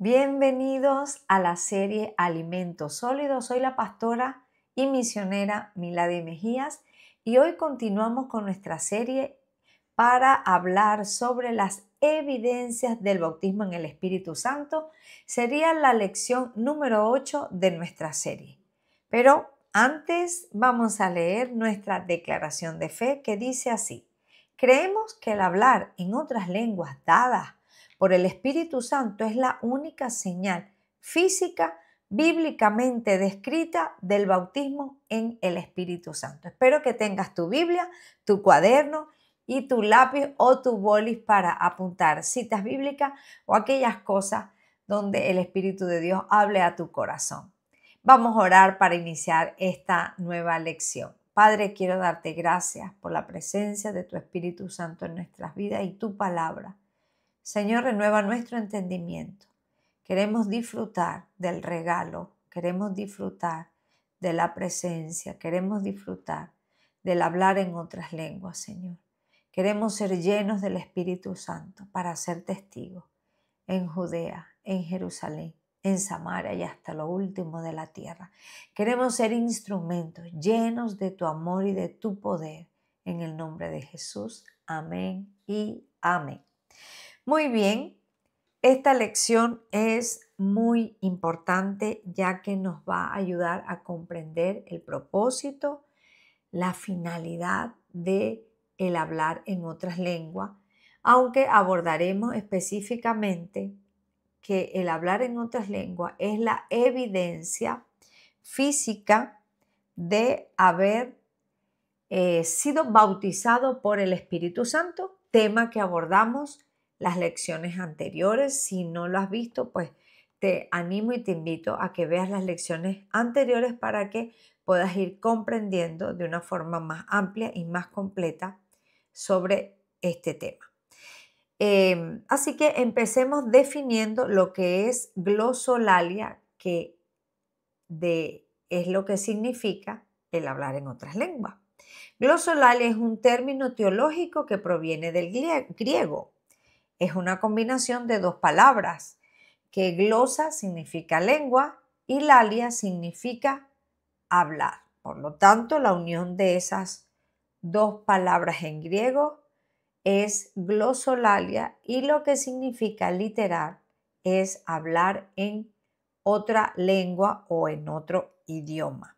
Bienvenidos a la serie Alimentos Sólidos. Soy la pastora y misionera Milady Mejías y hoy continuamos con nuestra serie para hablar sobre las evidencias del bautismo en el Espíritu Santo. Sería la lección número 8 de nuestra serie. Pero antes vamos a leer nuestra declaración de fe que dice así: creemos que el hablar en otras lenguas dadas por el Espíritu Santo es la única señal física bíblicamente descrita del bautismo en el Espíritu Santo. Espero que tengas tu Biblia, tu cuaderno y tu lápiz o tu bolis para apuntar citas bíblicas o aquellas cosas donde el Espíritu de Dios hable a tu corazón. Vamos a orar para iniciar esta nueva lección. Padre, quiero darte gracias por la presencia de tu Espíritu Santo en nuestras vidas y tu palabra. Señor, renueva nuestro entendimiento. Queremos disfrutar del regalo, queremos disfrutar de la presencia, queremos disfrutar del hablar en otras lenguas, Señor. Queremos ser llenos del Espíritu Santo para ser testigos en Judea, en Jerusalén, en Samaria y hasta lo último de la tierra. Queremos ser instrumentos llenos de tu amor y de tu poder. En el nombre de Jesús. Amén y amén. Muy bien, esta lección es muy importante ya que nos va a ayudar a comprender el propósito, la finalidad de el hablar en otras lenguas, aunque abordaremos específicamente que el hablar en otras lenguas es la evidencia física de haber sido bautizado por el Espíritu Santo, tema que abordamos las lecciones anteriores. Si no lo has visto, pues te animo y te invito a que veas las lecciones anteriores para que puedas ir comprendiendo de una forma más amplia y más completa sobre este tema. Así que empecemos definiendo lo que es glosolalia, que es lo que significa el hablar en otras lenguas. Glosolalia es un término teológico que proviene del griego. Es una combinación de dos palabras, que glosa significa lengua y lalia significa hablar. Por lo tanto, la unión de esas dos palabras en griego es glosolalia y lo que significa literal es hablar en otra lengua o en otro idioma.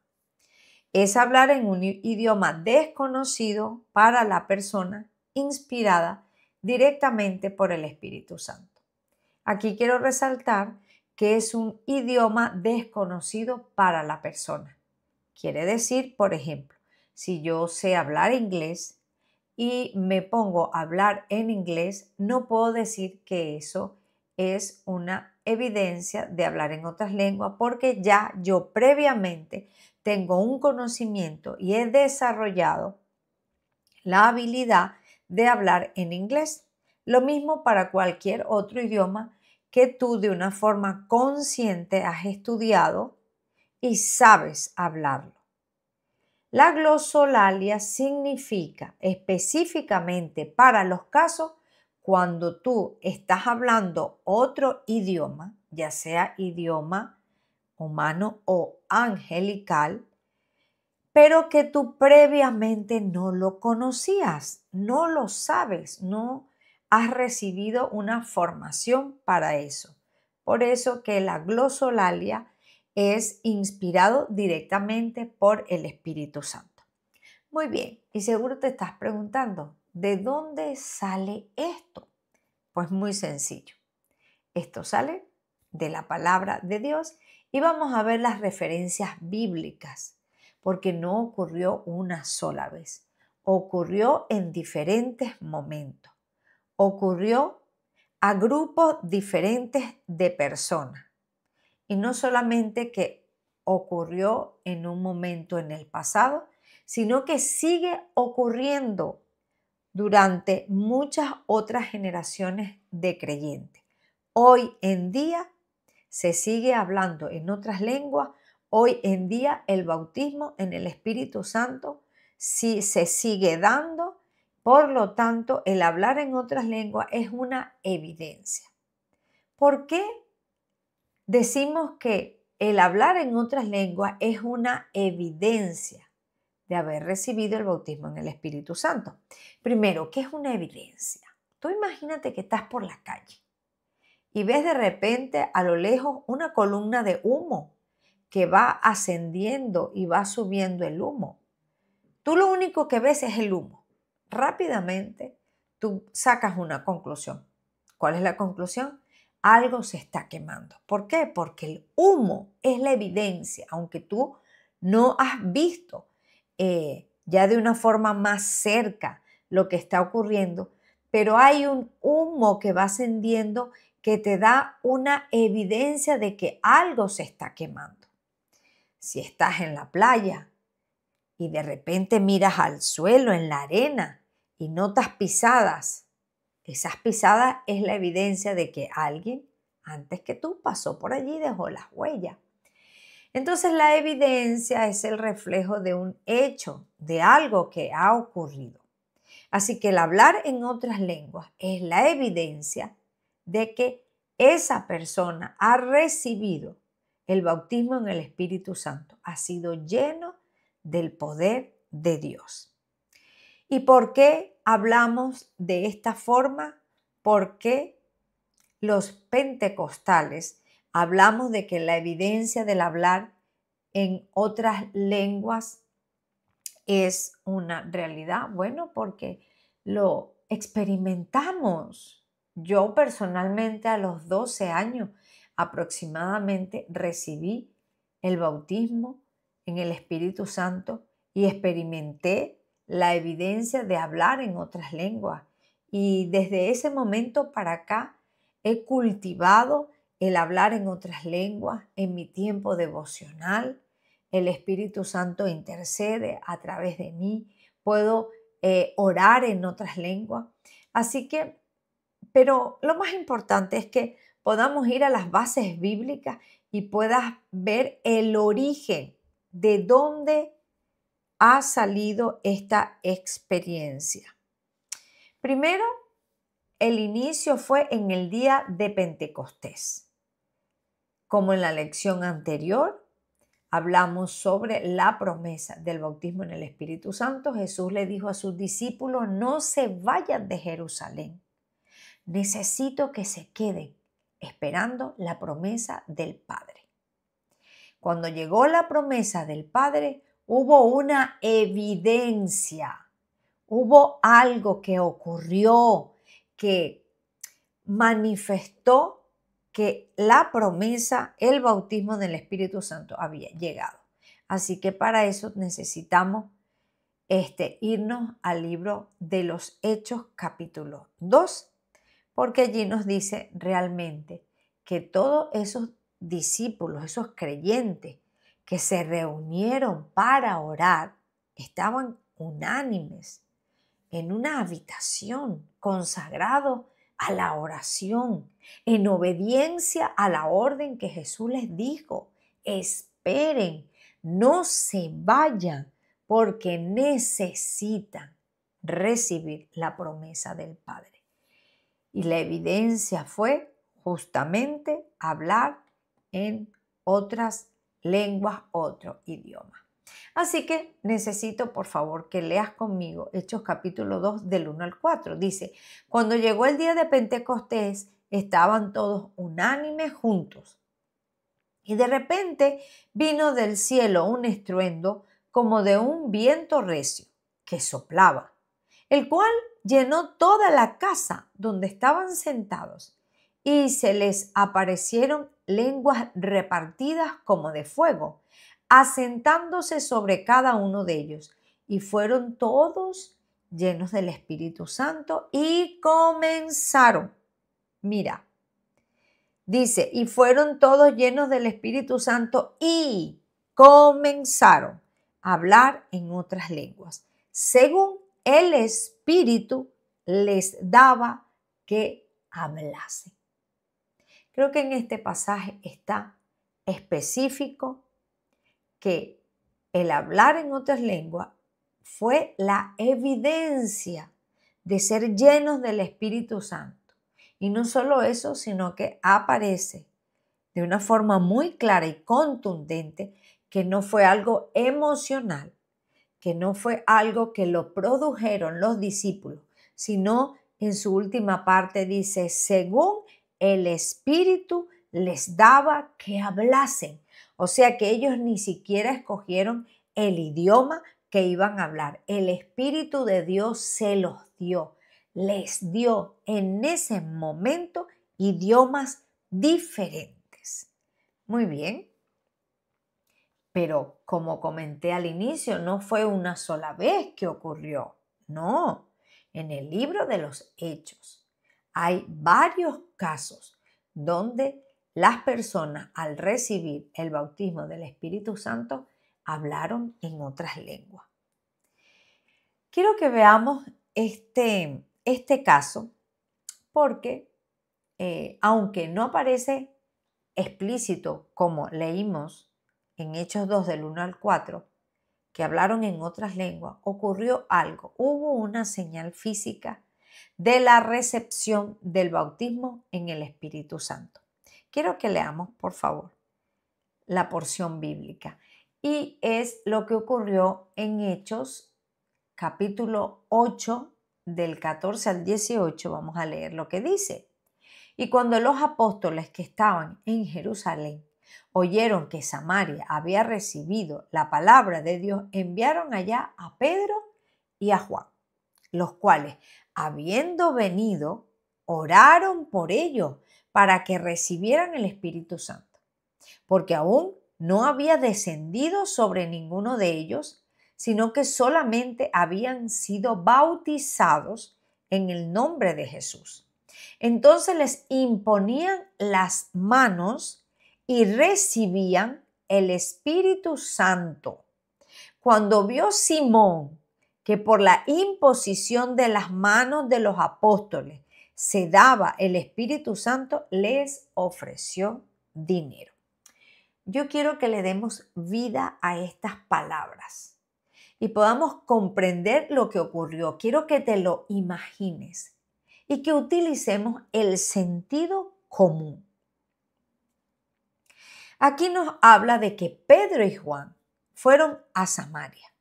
Es hablar en un idioma desconocido para la persona, inspirada directamente por el Espíritu Santo. Aquí quiero resaltar que es un idioma desconocido para la persona. Quiere decir, por ejemplo, si yo sé hablar inglés y me pongo a hablar en inglés, no puedo decir que eso es una evidencia de hablar en otras lenguas porque ya yo previamente tengo un conocimiento y he desarrollado la habilidad de hablar en inglés. Lo mismo para cualquier otro idioma que tú de una forma consciente has estudiado y sabes hablarlo. La glosolalia significa específicamente para los casos cuando tú estás hablando otro idioma, ya sea idioma humano o angelical, pero que tú previamente no lo conocías, no lo sabes, no has recibido una formación para eso. Por eso que la glosolalia es inspirado directamente por el Espíritu Santo. Muy bien, y seguro te estás preguntando, ¿de dónde sale esto? Pues muy sencillo. Esto sale de la palabra de Dios y vamos a ver las referencias bíblicas, porque no ocurrió una sola vez, ocurrió en diferentes momentos, ocurrió a grupos diferentes de personas. Y no solamente que ocurrió en un momento en el pasado, sino que sigue ocurriendo durante muchas otras generaciones de creyentes. Hoy en día se sigue hablando en otras lenguas, hoy en día el bautismo en el Espíritu Santo sí se sigue dando, por lo tanto el hablar en otras lenguas es una evidencia. ¿Por qué decimos que el hablar en otras lenguas es una evidencia de haber recibido el bautismo en el Espíritu Santo. Primero, ¿qué es una evidencia? Tú imagínate que estás por la calle y ves de repente a lo lejos una columna de humo que va ascendiendo y va subiendo el humo. Tú lo único que ves es el humo. Rápidamente tú sacas una conclusión. ¿Cuál es la conclusión? Algo se está quemando. ¿Por qué? Porque el humo es la evidencia, aunque tú no has visto ya de una forma más cerca lo que está ocurriendo, pero hay un humo que va ascendiendo que te da una evidencia de que algo se está quemando. Si estás en la playa y de repente miras al suelo, en la arena, y notas pisadas, esas pisadas es la evidencia de que alguien antes que tú pasó por allí y dejó las huellas. Entonces la evidencia es el reflejo de un hecho, de algo que ha ocurrido. Así que el hablar en otras lenguas es la evidencia de que esa persona ha recibido el bautismo en el Espíritu Santo, ha sido lleno del poder de Dios. ¿Y por qué hablamos de esta forma? Porque los pentecostales hablamos de que la evidencia del hablar en otras lenguas es una realidad. Bueno, porque lo experimentamos. Yo personalmente a los 12 años aproximadamente recibí el bautismo en el Espíritu Santo y experimenté la evidencia de hablar en otras lenguas. Y desde ese momento para acá he cultivado el hablar en otras lenguas en mi tiempo devocional. El Espíritu Santo intercede a través de mí. Puedo orar en otras lenguas. Así que, pero lo más importante es que podamos ir a las bases bíblicas y puedas ver el origen de dónde ha salido esta experiencia. Primero, el inicio fue en el día de Pentecostés. Como en la lección anterior, hablamos sobre la promesa del bautismo en el Espíritu Santo. Jesús le dijo a sus discípulos, no se vayan de Jerusalén. Necesito que se queden esperando la promesa del Padre. Cuando llegó la promesa del Padre, hubo una evidencia, hubo algo que ocurrió, que manifestó que la promesa, el bautismo del Espíritu Santo había llegado. Así que para eso necesitamos irnos al libro de los Hechos capítulo 2, porque allí nos dice realmente que todos esos discípulos, esos creyentes que se reunieron para orar, estaban unánimes en una habitación consagrados a la oración, en obediencia a la orden que Jesús les dijo. Esperen, no se vayan, porque necesitan recibir la promesa del Padre. Y la evidencia fue justamente hablar en otras lenguas, otro idioma. Así que necesito, por favor, que leas conmigo Hechos capítulo 2 del 1 al 4. Dice, cuando llegó el día de Pentecostés, estaban todos unánimes juntos. Y de repente vino del cielo un estruendo como de un viento recio que soplaba, el cual llenó toda la casa donde estaban sentados, y se les aparecieron lenguas repartidas como de fuego, asentándose sobre cada uno de ellos, y fueron todos llenos del Espíritu Santo y comenzaron. Mira, dice, y fueron todos llenos del Espíritu Santo y comenzaron a hablar en otras lenguas, según el Espíritu les daba que hablasen. Creo que en este pasaje está específico que el hablar en otras lenguas fue la evidencia de ser llenos del Espíritu Santo. Y no solo eso, sino que aparece de una forma muy clara y contundente que no fue algo emocional, que no fue algo que lo produjeron los discípulos, sino en su última parte dice, según el Espíritu les daba que hablasen. O sea que ellos ni siquiera escogieron el idioma que iban a hablar. El Espíritu de Dios se los dio, les dio en ese momento idiomas diferentes. Muy bien. Pero como comenté al inicio, no fue una sola vez que ocurrió. No, en el libro de los Hechos hay varios casos donde las personas al recibir el bautismo del Espíritu Santo hablaron en otras lenguas. Quiero que veamos este caso porque aunque no aparece explícito como leímos en Hechos 2 del 1 al 4, que hablaron en otras lenguas, ocurrió algo. Hubo una señal física de la recepción del bautismo en el Espíritu Santo. Quiero que leamos, por favor, la porción bíblica. Y es lo que ocurrió en Hechos, capítulo 8, del 14 al 18. Vamos a leer lo que dice. Y cuando los apóstoles que estaban en Jerusalén oyeron que Samaria había recibido la palabra de Dios, enviaron allá a Pedro y a Juan, los cuales, habiendo venido, oraron por ellos para que recibieran el Espíritu Santo, porque aún no había descendido sobre ninguno de ellos, sino que solamente habían sido bautizados en el nombre de Jesús. Entonces les imponían las manos y recibían el Espíritu Santo. Cuando vio Simón que por la imposición de las manos de los apóstoles se daba el Espíritu Santo, les ofreció dinero. Yo quiero que le demos vida a estas palabras y podamos comprender lo que ocurrió. Quiero que te lo imagines y que utilicemos el sentido común. Aquí nos habla de que Pedro y Juan fueron a Samaria,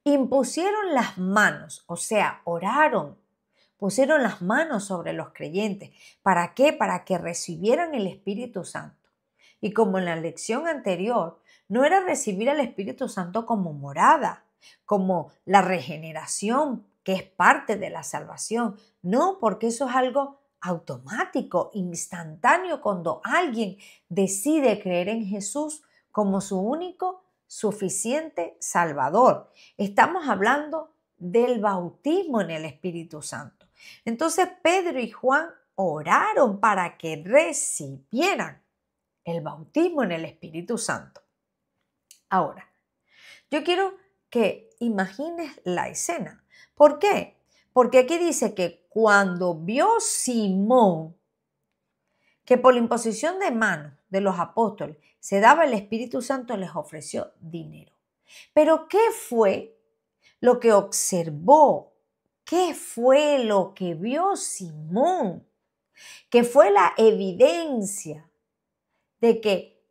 impusieron las manos, o sea, oraron, pusieron las manos sobre los creyentes. ¿Para qué? Para que recibieran el Espíritu Santo. Y como en la lección anterior, no era recibir al Espíritu Santo como morada, como la regeneración, que es parte de la salvación. No, porque eso es algo automático, instantáneo, cuando alguien decide creer en Jesús como su único, suficiente Salvador. Estamos hablando del bautismo en el Espíritu Santo. Entonces Pedro y Juan oraron para que recibieran el bautismo en el Espíritu Santo. Ahora, yo quiero que imagines la escena. ¿Por qué? Porque aquí dice que cuando vio Simón que por la imposición de manos de los apóstoles se daba el Espíritu Santo, les ofreció dinero. Pero ¿qué fue lo que observó? ¿Qué fue lo que vio Simón? ¿Qué fue la evidencia de que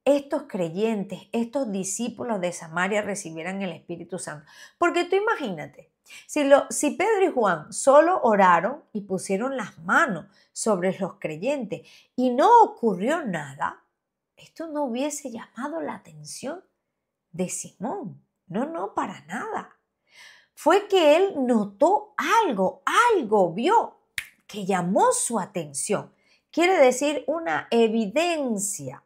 estos creyentes, estos discípulos de Samaria recibieran el Espíritu Santo? Porque tú imagínate, si Pedro y Juan solo oraron y pusieron las manos sobre los creyentes y no ocurrió nada, esto no hubiese llamado la atención de Simón. No, para nada. Fue que él notó algo vio que llamó su atención. Quiere decir una evidencia,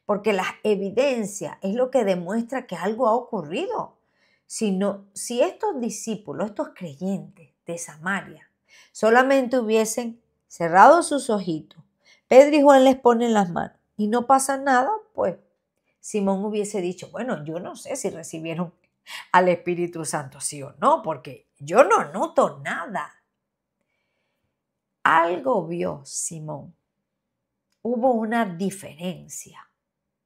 porque la evidencia es lo que demuestra que algo ha ocurrido. Si estos discípulos, estos creyentes de Samaria, solamente hubiesen cerrado sus ojitos, Pedro y Juan les ponen las manos y no pasa nada, pues Simón hubiese dicho, bueno, yo no sé si recibieron al Espíritu Santo, sí o no, porque yo no noto nada. Algo vio Simón. Hubo una diferencia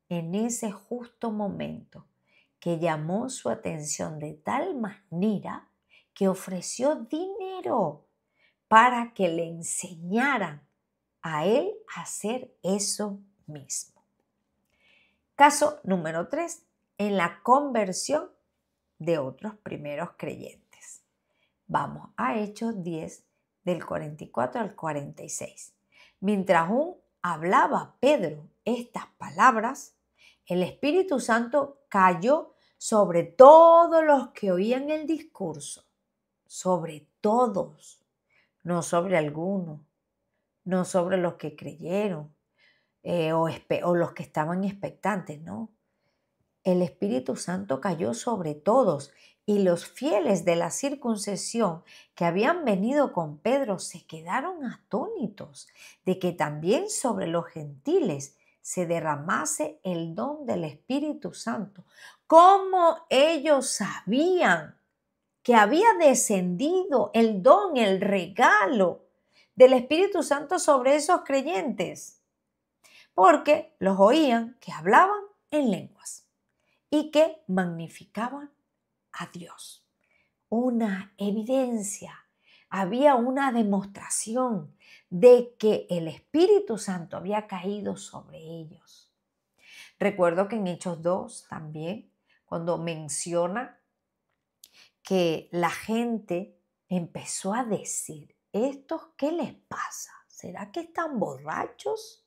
en ese justo momento que llamó su atención de tal manera que ofreció dinero para que le enseñaran a él a hacer eso mismo. Caso número 3, en la conversión de otros primeros creyentes. Vamos a Hechos 10, del 44 al 46. Mientras aún hablaba Pedro estas palabras, el Espíritu Santo cayó sobre todos los que oían el discurso, sobre todos, no sobre algunos, no sobre los que creyeron o los que estaban expectantes, no. El Espíritu Santo cayó sobre todos y los fieles de la circuncisión que habían venido con Pedro se quedaron atónitos de que también sobre los gentiles se derramase el don del Espíritu Santo. ¿Cómo ellos sabían que había descendido el don, el regalo del Espíritu Santo sobre esos creyentes? Porque los oían que hablaban en lenguas y que magnificaban a Dios. Una evidencia, había una demostración de que el Espíritu Santo había caído sobre ellos. Recuerdo que en Hechos 2 también, cuando menciona que la gente empezó a decir, ¿estos qué les pasa? ¿Será que están borrachos?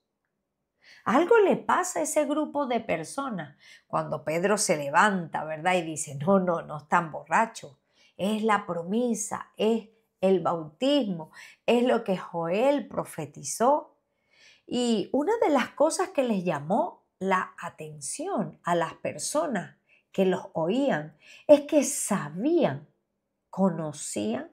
Algo le pasa a ese grupo de personas cuando Pedro se levanta, ¿verdad? Y dice, no están borrachos. Es la promesa, es el bautismo, es lo que Joel profetizó. Y una de las cosas que les llamó la atención a las personas que los oían es que sabían, conocían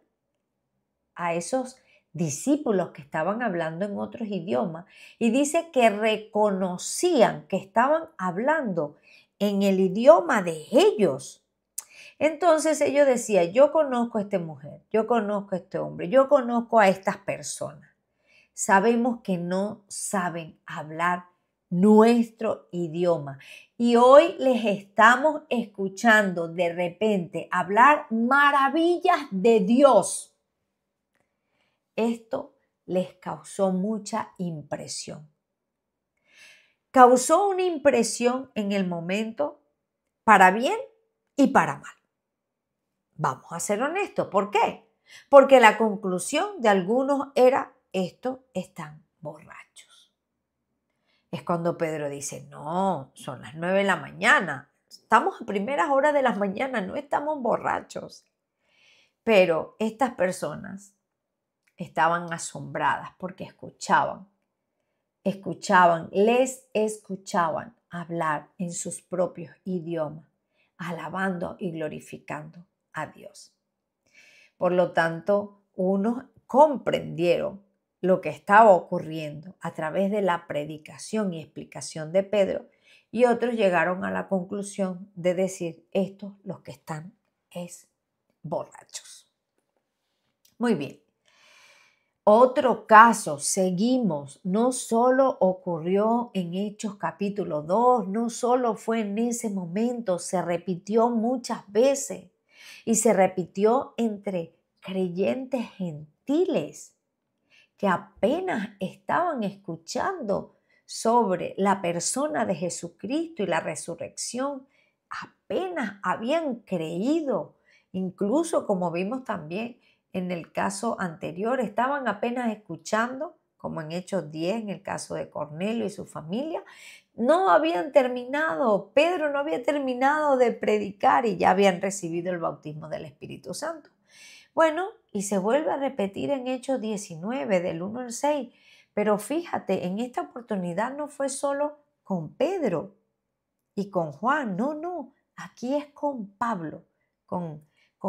a esos discípulos que estaban hablando en otros idiomas y dice que reconocían que estaban hablando en el idioma de ellos. Entonces ellos decían, yo conozco a esta mujer, yo conozco a este hombre, yo conozco a estas personas. Sabemos que no saben hablar nuestro idioma y hoy les estamos escuchando de repente hablar maravillas de Dios. Esto les causó mucha impresión. Causó una impresión en el momento para bien y para mal. Vamos a ser honestos, ¿por qué? Porque la conclusión de algunos era, estos están borrachos. Es cuando Pedro dice, no, son las 9 de la mañana, estamos a primeras horas de la mañana, no estamos borrachos. Pero estas personas estaban asombradas porque les escuchaban hablar en sus propios idiomas, alabando y glorificando a Dios. Por lo tanto, unos comprendieron lo que estaba ocurriendo a través de la predicación y explicación de Pedro y otros llegaron a la conclusión de decir, estos los que están es borrachos. Muy bien. Otro caso, seguimos, no solo ocurrió en Hechos capítulo 2, no solo fue en ese momento, se repitió muchas veces y se repitió entre creyentes gentiles que apenas estaban escuchando sobre la persona de Jesucristo y la resurrección, apenas habían creído, incluso como vimos también en el caso anterior, estaban apenas escuchando, como en Hechos 10, en el caso de Cornelio y su familia, no habían terminado, Pedro no había terminado de predicar y ya habían recibido el bautismo del Espíritu Santo. Bueno, y se vuelve a repetir en Hechos 19, del 1 al 6, pero fíjate, en esta oportunidad no fue solo con Pedro y con Juan, no, aquí es con Pablo, con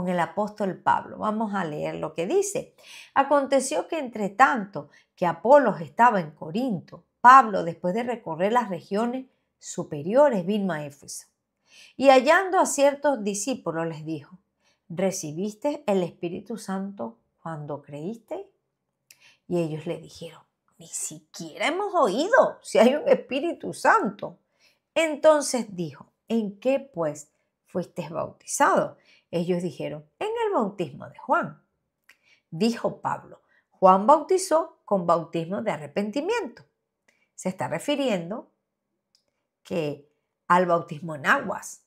el apóstol Pablo. Vamos a leer lo que dice. Aconteció que entre tanto que Apolos estaba en Corinto, Pablo, después de recorrer las regiones superiores, vino a Éfeso. Y hallando a ciertos discípulos les dijo, ¿recibiste el Espíritu Santo cuando creíste? Y ellos le dijeron, ni siquiera hemos oído si hay un Espíritu Santo. Entonces dijo, ¿en qué pues fuiste bautizados? Ellos dijeron, en el bautismo de Juan. Dijo Pablo, Juan bautizó con bautismo de arrepentimiento. se está refiriendo que al bautismo en aguas,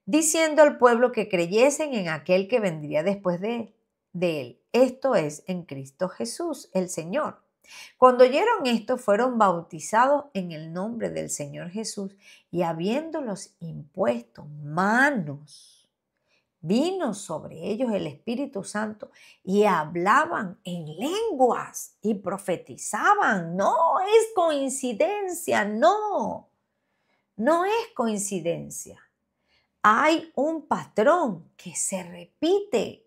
diciendo al pueblo que creyesen en aquel que vendría después de él, esto es, en Cristo Jesús, el Señor. Cuando oyeron esto, fueron bautizados en el nombre del Señor Jesús y habiéndolos impuesto manos, vino sobre ellos el Espíritu Santo y hablaban en lenguas y profetizaban. No es coincidencia, no es coincidencia. Hay un patrón que se repite.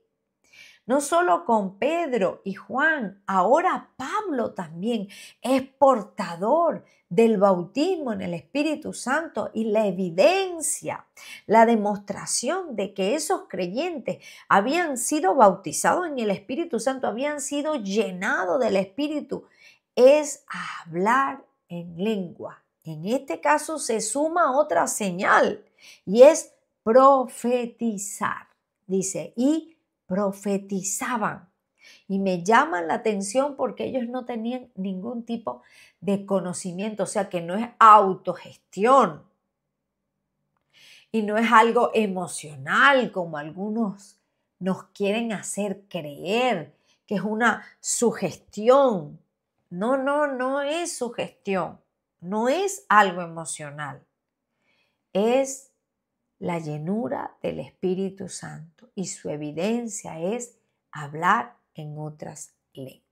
No solo con Pedro y Juan, ahora Pablo también es portador del bautismo en el Espíritu Santo y la evidencia, la demostración de que esos creyentes habían sido bautizados en el Espíritu Santo, habían sido llenados del Espíritu, es hablar en lengua. En este caso se suma otra señal y es profetizar. Dice, y profetizaban. Y me llaman la atención porque ellos no tenían ningún tipo de conocimiento, o sea que no es autogestión y no es algo emocional como algunos nos quieren hacer creer, que es una sugestión. No es sugestión, no es algo emocional, es la llenura del Espíritu Santo y su evidencia es hablar en otras lenguas.